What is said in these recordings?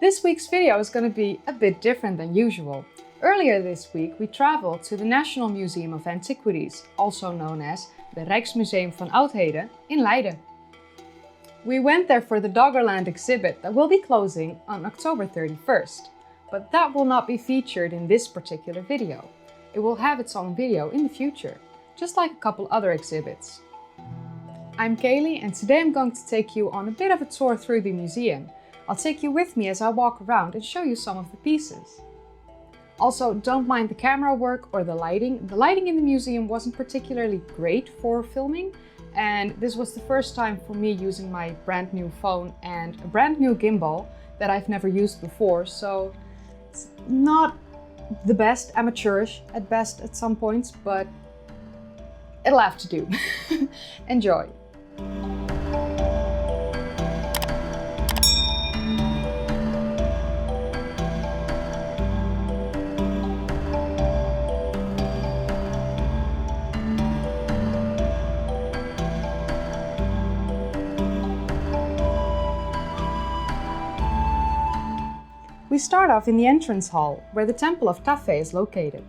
This week's video is going to be a bit different than usual. Earlier this week we traveled to the National Museum of Antiquities, also known as the Rijksmuseum van Oudheden in Leiden. We went there for the Doggerland exhibit that will be closing on October 31st, but that will not be featured in this particular video. It will have its own video in the future, just like a couple other exhibits. I'm Kaylee and today I'm going to take you on a bit of a tour through the museum. I'll take you with me as I walk around and show you some of the pieces. Also, don't mind the camera work or the lighting. The lighting in the museum wasn't particularly great for filming, and this was the first time for me using my brand new phone and a brand new gimbal that I've never used before, so it's not the best, amateurish at best at some points, but it'll have to do. Enjoy! We start off in the entrance hall, where the Temple of Tafe is located.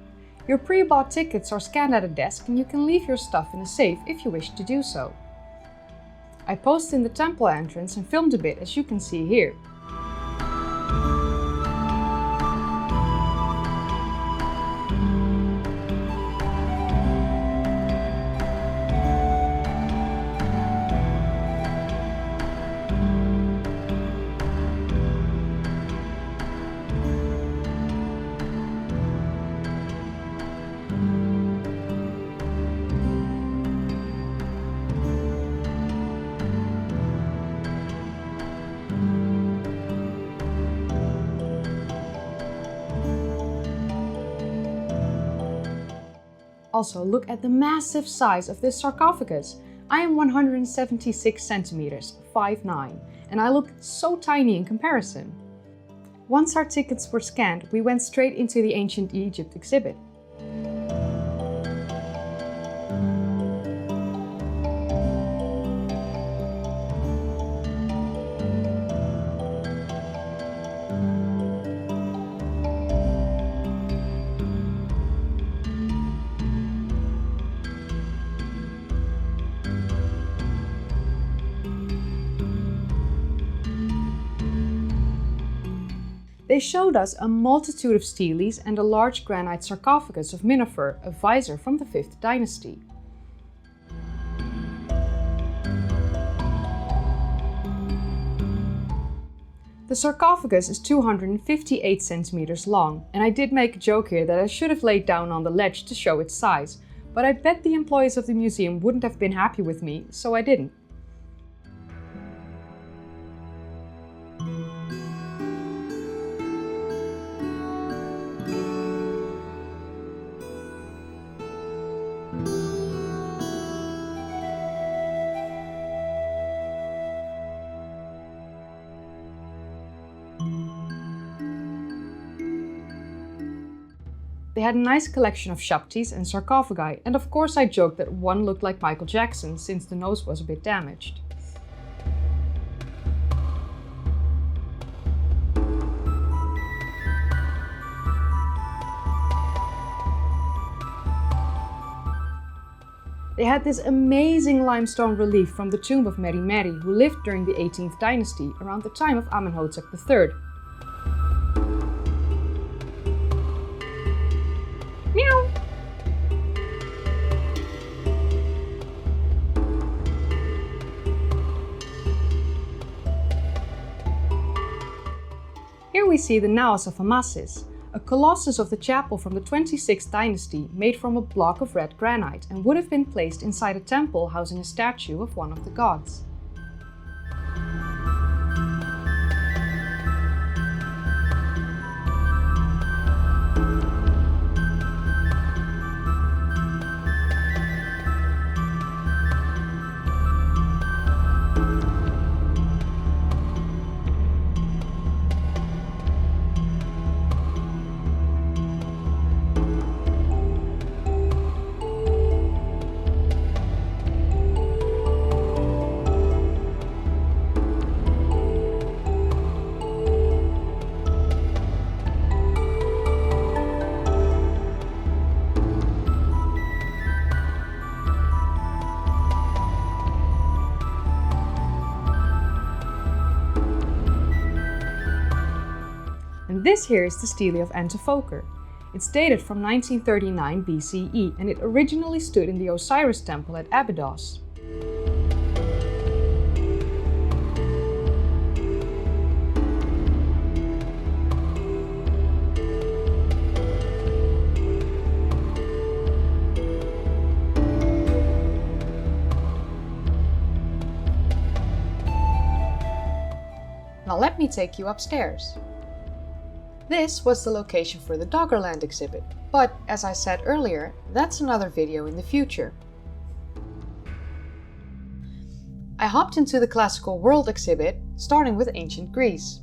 Your pre-bought tickets are scanned at a desk and you can leave your stuff in a safe if you wish to do so. I posed in the temple entrance and filmed a bit, as you can see here. Also, look at the massive size of this sarcophagus. I am 176 centimeters, 5'9", and I look so tiny in comparison. Once our tickets were scanned, we went straight into the Ancient Egypt exhibit. They showed us a multitude of steles and a large granite sarcophagus of Minafer, a vizier from the 5th dynasty. The sarcophagus is 258 centimeters long, and I did make a joke here that I should have laid down on the ledge to show its size, but I bet the employees of the museum wouldn't have been happy with me, so I didn't. They had a nice collection of shaptis and sarcophagi, and of course I joked that one looked like Michael Jackson since the nose was a bit damaged. They had this amazing limestone relief from the tomb of Meri Meri, who lived during the 18th dynasty, around the time of Amenhotep III. Meow! Here we see the Naos of Amasis, a colossus of the chapel from the 26th dynasty made from a block of red granite and would have been placed inside a temple housing a statue of one of the gods. this here is the stele of Antifoker. It's dated from 1939 BCE and it originally stood in the Osiris temple at Abydos. Now let me take you upstairs. This was the location for the Doggerland exhibit, but as I said earlier, that's another video in the future. I hopped into the Classical World exhibit, starting with ancient Greece.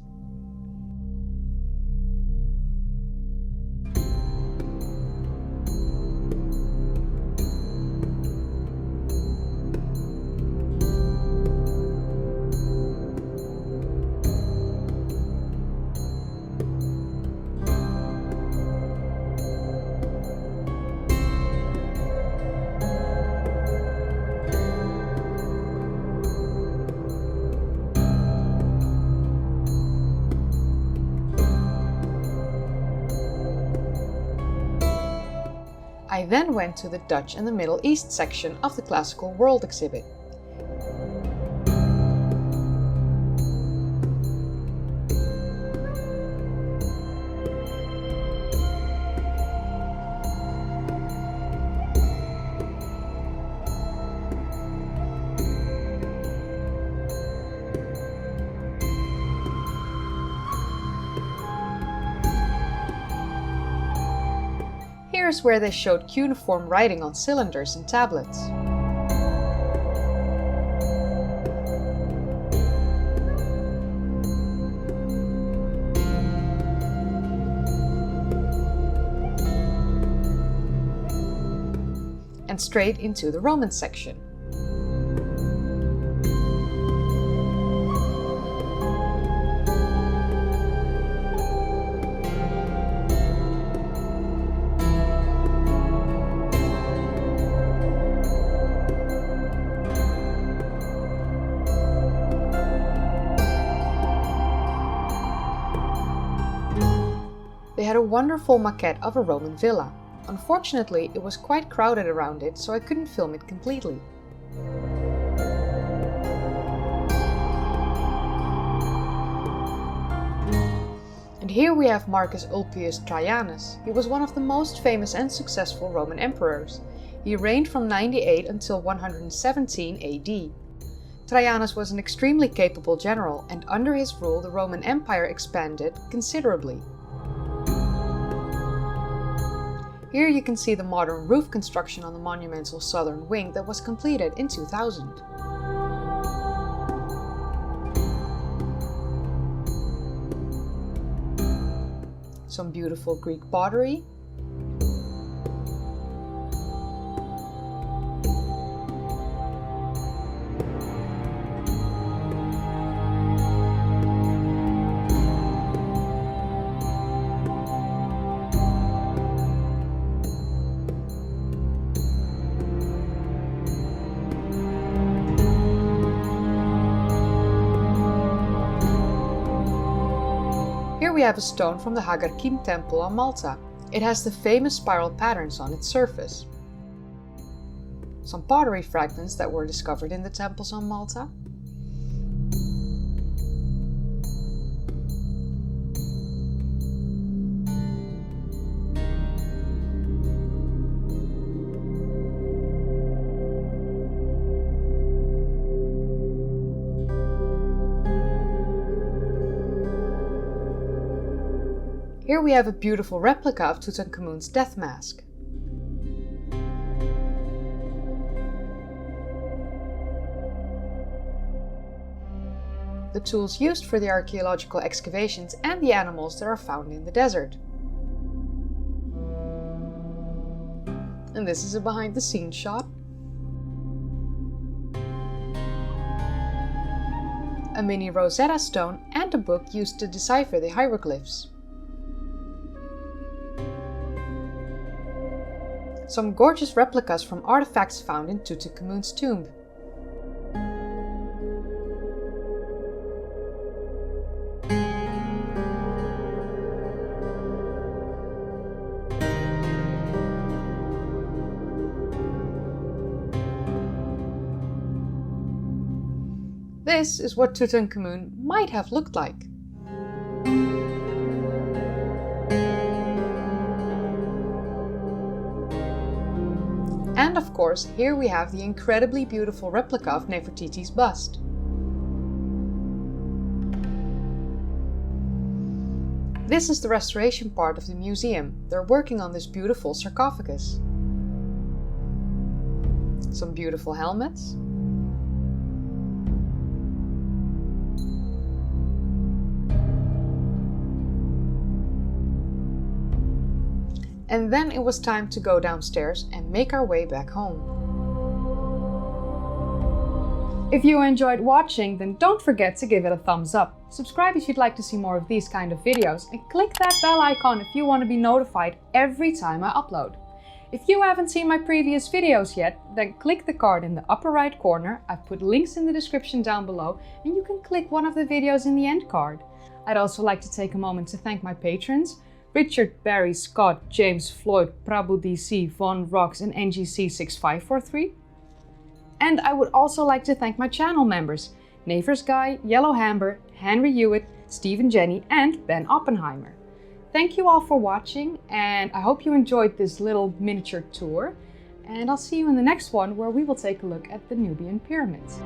I then went to the Dutch and the Middle East section of the Classical World exhibit. Here's where they showed cuneiform writing on cylinders and tablets. And straight into the Roman section. They had a wonderful maquette of a Roman villa. Unfortunately, it was quite crowded around it, so I couldn't film it completely. And here we have Marcus Ulpius Traianus. He was one of the most famous and successful Roman emperors. He reigned from 98 until 117 AD. Traianus was an extremely capable general, and under his rule the Roman Empire expanded considerably. Here you can see the modern roof construction on the monumental southern wing that was completed in 2000. Some beautiful Greek pottery. Here we have a stone from the Hagar Kim temple on Malta. It has the famous spiral patterns on its surface. Some pottery fragments that were discovered in the temples on Malta. Here we have a beautiful replica of Tutankhamun's death mask. The tools used for the archaeological excavations and the animals that are found in the desert. And this is a behind-the-scenes shot. A mini Rosetta Stone and a book used to decipher the hieroglyphs. Some gorgeous replicas from artifacts found in Tutankhamun's tomb. This is what Tutankhamun might have looked like. And of course, here we have the incredibly beautiful replica of Nefertiti's bust. This is the restoration part of the museum. They're working on this beautiful sarcophagus. Some beautiful helmets. And then it was time to go downstairs and make our way back home. If you enjoyed watching, then don't forget to give it a thumbs up. Subscribe if you'd like to see more of these kind of videos, and click that bell icon if you want to be notified every time I upload. If you haven't seen my previous videos yet, then click the card in the upper right corner. I've put links in the description down below, and you can click one of the videos in the end card. I'd also like to take a moment to thank my patrons: Richard, Barry, Scott, James, Floyd, Prabhu DC, Von Rocks, and NGC6543. And I would also like to thank my channel members: Neighbors Guy, Yellow Hamber, Henry Hewitt, Stephen Jenny, and Ben Oppenheimer. Thank you all for watching, and I hope you enjoyed this little miniature tour. And I'll see you in the next one, where we will take a look at the Nubian pyramids.